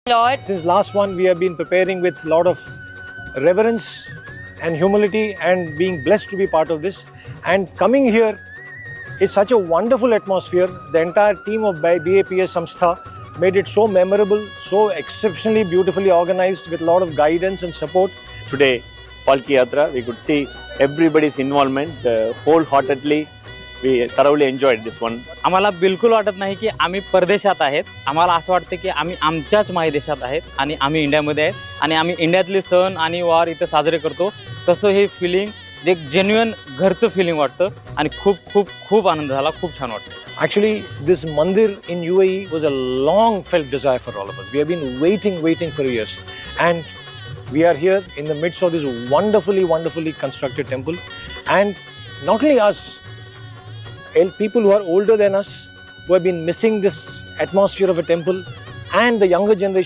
Lord. Since last one, we have been preparing with a lot of reverence and humility and being blessed to be part of this. And coming here is such a wonderful atmosphere. The entire team of BAPS Samstha made it so memorable, so exceptionally beautifully organized with a lot of guidance and support. Today, Palki Yatra, we could see everybody's involvement wholeheartedly. We thoroughly enjoyed this one. आम्हाला बिलकुल वाटत नाही की आम्ही परदेशात आहेत. आम्हाला असं वाटतं की आम्ही आमच्याच मायदेशात आहेत आणि आम्ही इंडियामध्ये आहेत आणि आम्ही इंडियातले सण आणि वार इथे साजरे करतो. तसं हे फिलिंग एक जेन्युइन घरचं फिलिंग वाटतं आणि खूप खूप खूप आनंद झाला. खूप छान वाटतं. Actually, this mandir in UAE was a long felt desire for all of us. We have been waiting for years. And we are here in the midst of this wonderfully constructed temple. And not only us, people who are older than us, who have been missing this atmosphere of a temple, and the younger generation